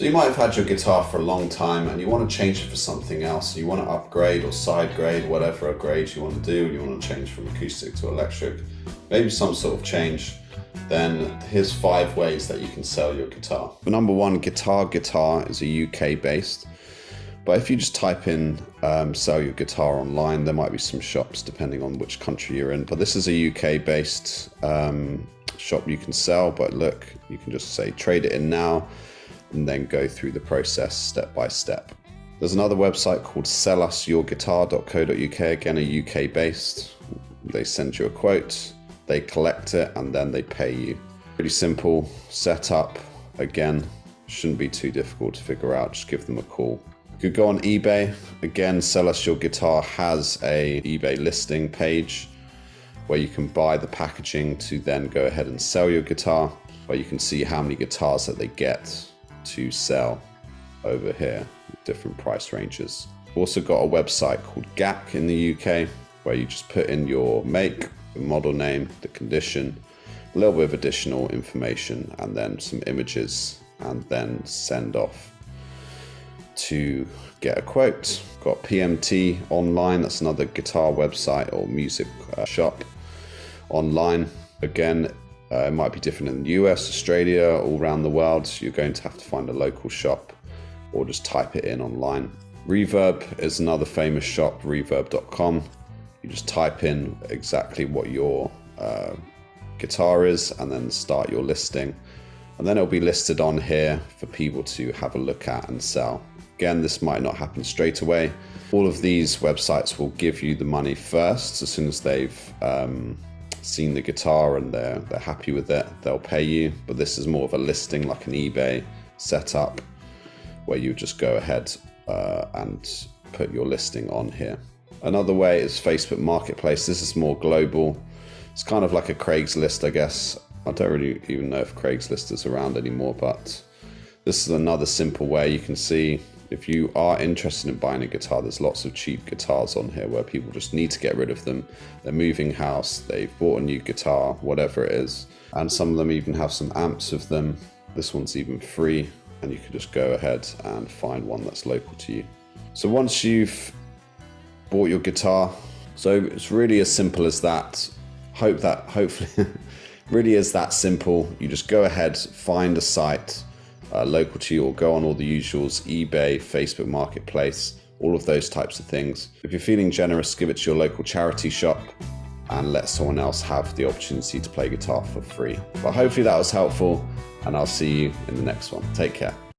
So you might have had your guitar for a long time and you want to change it for something else. You want to upgrade or side grade, whatever grade you want to do. You want to change from acoustic to electric, maybe some sort of change. Then here's 5 ways that you can sell your guitar. For number 1, Guitar is a UK based. But if you just type in sell your guitar online, there might be some shops depending on which country you're in. But this is a UK based shop you can sell. But look, you can just say trade it in now and then go through the process step by step. There's another website called sellusyourguitar.co.uk, again a UK based. They send you a quote, they collect it, and then they pay you. Pretty simple setup. Again, shouldn't be too difficult to figure out, just give them a call. You could go on eBay. Again, Sell Us Your Guitar has a eBay listing page where you can buy the packaging to then go ahead and sell your guitar, where you can see how many guitars that they get to sell over here, different price ranges. Also got a website called GAC in the UK, where you just put in your make, the model name, the condition, a little bit of additional information, and then some images, and then send off to get a quote. Got PMT online, that's another guitar website or music shop online. Again, it might be different in the US, Australia, all around the world. So you're going to have to find a local shop or just type it in online. Reverb is another famous shop, reverb.com. You just type in exactly what your guitar is and then start your listing. And then it'll be listed on here for people to have a look at and sell. Again, this might not happen straight away. All of these websites will give you the money first. As soon as they've seen the guitar and they're happy with it, they'll pay you. But this is more of a listing, like an eBay setup, where you just go ahead and put your listing on here. Another way is Facebook Marketplace. This is more global. It's kind of like a Craigslist, I guess. I don't really even know if Craigslist is around anymore, but this is another simple way. You can see if you are interested in buying a guitar, there's lots of cheap guitars on here where people just need to get rid of them. They're moving house, they've bought a new guitar, whatever it is. And some of them even have some amps of them. This one's even free, and you can just go ahead and find one that's local to you. So once you've bought your guitar, so it's really as simple as that. Hopefully really is that simple. You just go ahead, find a site local to you, or go on all the usuals, eBay, Facebook Marketplace, all of those types of things. If you're feeling generous, give it to your local charity shop and let someone else have the opportunity to play guitar for free. But hopefully that was helpful, and I'll see you in the next one. Take care.